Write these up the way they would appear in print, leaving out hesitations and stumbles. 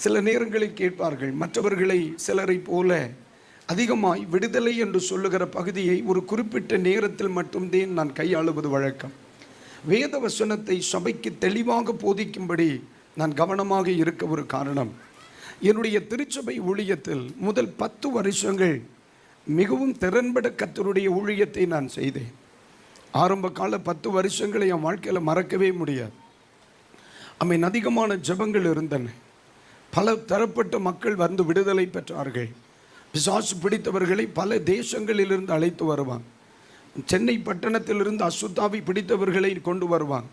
சில நேரங்களில் கேட்பார்கள், மற்றவர்களை சிலரை போல அதிகமாய் விடுதலை என்று சொல்லுகிற பகுதியை ஒரு குறிப்பிட்ட நேரத்தில் மட்டும்தான் நான் கையாளுவது வழக்கம். வேத வசனத்தை சபைக்கு தெளிவாக போதிக்கும்படி நான் கவனமாக இருக்க ஒரு காரணம், என்னுடைய திருச்சபை ஊழியத்தில் முதல் 10 வருஷங்கள் மிகவும் திறன்பட கர்த்தருடைய ஊழியத்தை நான் செய்தேன். ஆரம்ப கால 10 வருஷங்களை என் வாழ்க்கையில் மறக்கவே முடியாது. அதிகமான ஜெபங்கள் இருந்தன. பல தரப்பட்ட மக்கள் வந்து விடுதலை பெற்றார்கள். பிசாசு பிடித்தவர்களை பல தேசங்களிலிருந்து அழைத்து வருவாங்க. சென்னை பட்டணத்திலிருந்து அசுத்தாவி பிடித்தவர்களை கொண்டு வருவாங்க.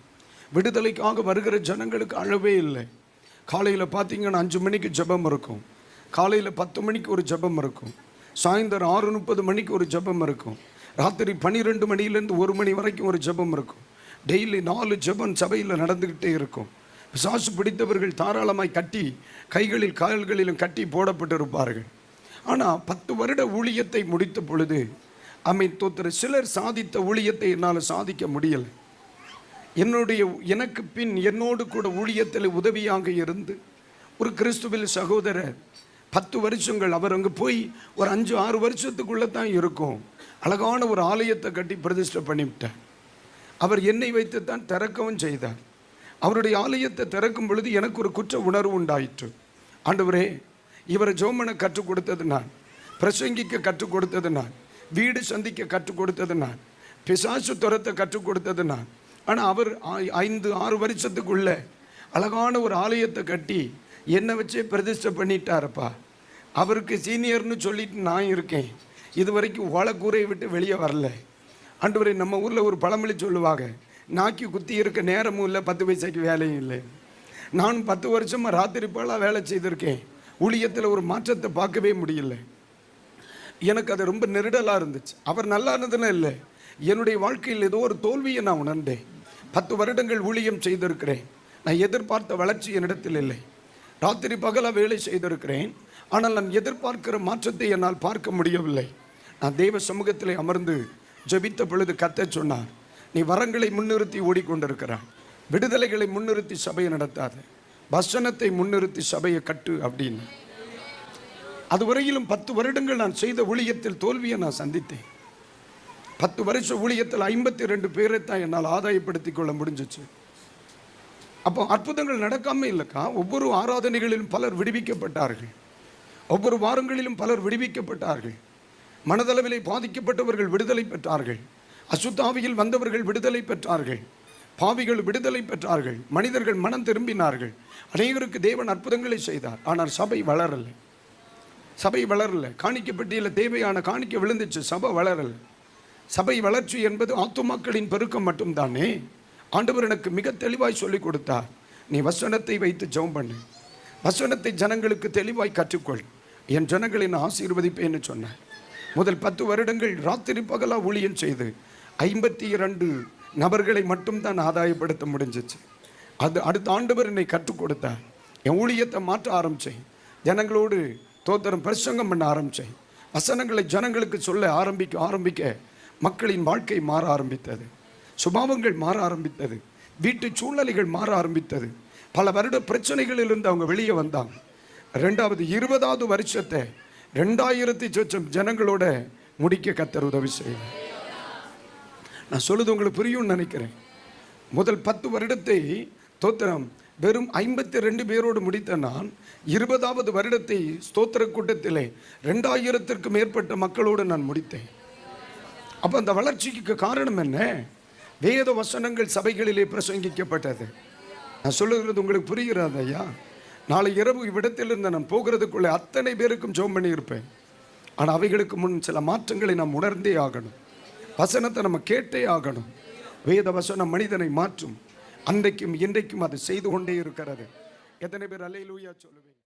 விடுதலைக்காக வருகிற ஜனங்களுக்கு அளவே இல்லை. காலையில் பார்த்தீங்கன்னா 5 மணிக்கு ஜெபம் இருக்கும், காலையில் 10 மணிக்கு ஒரு ஜெபம் இருக்கும், சாயந்தரம் 6:30 மணிக்கு ஒரு ஜெபம் இருக்கும், ராத்திரி 12 மணிலேருந்து 1 மணி வரைக்கும் ஒரு ஜெபம் இருக்கும். டெய்லி 4 ஜெபம் சபையில் நடந்துக்கிட்டே இருக்கும். பிசாசு பிடித்தவர்கள் தாராளமாய் கட்டி கைகளில் கால்களிலும் கட்டி போடப்பட்டிருப்பார்கள். ஆனால் 10 வருட ஊழியத்தை முடித்த பொழுது சிலர் சாதித்த ஊழியத்தை என்னால் சாதிக்க முடியலை. எனக்கு பின் என்னோடு கூட ஊழியத்தில் உதவியாக இருந்து ஒரு கிறிஸ்துவில் சகோதரர் 10 வருஷங்கள் அவர் அங்கே போய் ஒரு 5-6 வருஷத்துக்குள்ளே தான் இருக்கும், அழகான ஒரு ஆலயத்தை கட்டி பிரதிஷ்டை பண்ணிவிட்டார். அவர் என்னை வைத்து தான் திறக்கவும் செய்தார். அவருடைய ஆலயத்தை திறக்கும் பொழுது எனக்கு ஒரு குற்ற உணர்வு உண்டாயிற்று. ஆண்டவரே, இவரை ஜெபம் கற்றுக் கொடுத்தது நான், பிரசங்கிக்க கற்றுக் கொடுத்தது நான், வீடு சந்திக்க கற்றுக் கொடுத்தது நான், பிசாசு துரத்தை கற்றுக் கொடுத்தது நான். ஆனால் அவர் 5-6 வருஷத்துக்குள்ள அழகான ஒரு ஆலயத்தை கட்டி என்னை வச்சே பிரதிஷ்டை பண்ணிட்டாரப்பா. அவருக்கு சீனியர்னு சொல்லிட்டு நான் இருக்கேன், இது வரைக்கும் ஓலக்கூரையை விட்டு வெளியே வரல. ஆண்டவரே, நம்ம ஊரில் ஒரு பழமொழி சொல்லுவாங்க, நாக்கி குத்தி இருக்க நேரமும் இல்லை, 10 பைசாக்கு வேலையும் இல்லை. நான் 10 வருஷமாக ராத்திரி போல வேலை செய்திருக்கேன். ஊழியத்தில் ஒரு மாற்றத்தை பார்க்கவே முடியல. எனக்கு அது ரொம்ப நெருடலாக இருந்துச்சு. அவர் நல்லா இருந்ததுன்னா இல்லை, என்னுடைய வாழ்க்கையில் ஏதோ ஒரு தோல்வியை நான் உணர்ந்தேன். 10 வருடங்கள் ஊழியம் செய்திருக்கிறேன், நான் எதிர்பார்த்த வளர்ச்சி என்னிடத்தில் இல்லை. ராத்திரி பகலாக வேலை செய்திருக்கிறேன், ஆனால் நான் எதிர்பார்க்கிற மாற்றத்தை என்னால் பார்க்க முடியவில்லை. நான் தேவ சமூகத்தில் அமர்ந்து ஜெபித்த பொழுது கர்த்தர் சொன்னார், நீ வரங்களை முன்னிறுத்தி ஓடிக்கொண்டிருக்கிறாய், விடுதலைகளை முன்னிறுத்தி சபையை நடத்தாத, வசனத்தை முன்னிறுத்தி சபையை கட்டு அப்படின்னு. அதுவரையிலும் 10 வருடங்கள் நான் செய்த ஊழியத்தில் தோல்வியை நான் சந்தித்தேன். 10 வருஷ ஊழியத்தில் 52 பேரை தான் என்னால் ஆதாயப்படுத்தி கொள்ள முடிஞ்சிச்சு. அப்போ அற்புதங்கள் நடக்காமல் இல்லைக்கா. ஒவ்வொரு ஆராதனைகளிலும் பலர் விடுவிக்கப்பட்டார்கள், ஒவ்வொரு வாரங்களிலும் பலர் விடுவிக்கப்பட்டார்கள். மனதளவிலே பாதிக்கப்பட்டவர்கள் விடுதலை பெற்றார்கள், அசுத்தாவியில் வந்தவர்கள் விடுதலை பெற்றார்கள், பாவிகள் விடுதலை பெற்றார்கள், மனிதர்கள் மனம் திரும்பினார்கள். அநேகருக்கு தேவன் அற்புதங்களை செய்தார். ஆனால் சபை வளரலை, சபை வளரலை. காணிக்கப்பட்டியில் தேவையான காணிக்க விழுந்துச்சு, சபை வளரலை. சபை வளர்ச்சி என்பது ஆத்துமாக்களின் பெருக்கம் மட்டும்தானே. ஆண்டவர் எனக்கு மிக தெளிவாய் சொல்லிக் கொடுத்தார், நீ வசனத்தை வைத்து ஜெபம் பண்ணு, வசனத்தை ஜனங்களுக்கு தெளிவாய் கற்றுக்கொள், என் ஜனங்களை நான் ஆசீர்வதிப்பேன்னு சொன்னேன். முதல் 10 வருடங்கள் ராத்திரி பகலா ஊழியம் செய்து 52 நபர்களை மட்டும்தான் ஆதாயப்படுத்த முடிஞ்சிச்சு. அது அடுத்த ஆண்டவர் என்னை கற்றுக் கொடுத்தார். என் ஊழியத்தை மாற்ற ஆரம்பித்தேன், ஜனங்களோடு தோத்திரம் பிரசங்கம் பண்ண ஆரம்பித்தேன், வசனங்களை ஜனங்களுக்கு சொல்ல ஆரம்பிக்க மக்களின் வாழ்க்கை மாற ஆரம்பித்தது, சுபாவங்கள் மாற ஆரம்பித்தது, வீட்டு சூழ்நிலைகள் மாற ஆரம்பித்தது. பல வருட பிரச்சனைகளிலிருந்து அவங்க வெளியே வந்தாங்க. 20வது வருஷத்தை 2000 ஜனங்களோட முடிக்க கர்த்தர் உதவி செய்யும். நான் சொல்லுது உங்களுக்கு புரியும்னு நினைக்கிறேன். முதல் 10 வருடத்தை ஸ்தோத்திரம் வெறும் 52 பேரோடு முடித்த நான் 20வது வருடத்தை ஸ்தோத்திர கூட்டத்திலே 2000த்திற்கும் மேற்பட்ட மக்களோடு நான் முடித்தேன். அப்போ அந்த வளர்ச்சிக்கு காரணம் என்ன? வேத வசனங்கள் சபைகளிலே பிரசங்கிக்கப்பட்டது. நான் சொல்லுகிறது உங்களுக்கு புரிகிறது ஐயா? நாளை இரவு இவ்விடத்திலிருந்து நான் போகிறதுக்குள்ளே அத்தனை பேருக்கும் ஜெபம் பண்ணி இருப்பேன். ஆனால் அவைகளுக்கு முன் சில மாற்றங்களை நாம் உணர்ந்தே ஆகணும். வசனத்தை நம்ம கேட்டே ஆகணும். வேத வசனம் மனிதனை மாற்றும். அன்றைக்கும் இன்றைக்கும் அது செய்து கொண்டே இருக்கிறது. எத்தனை பேர் அல்லேலூயா சொல்லுவீங்க?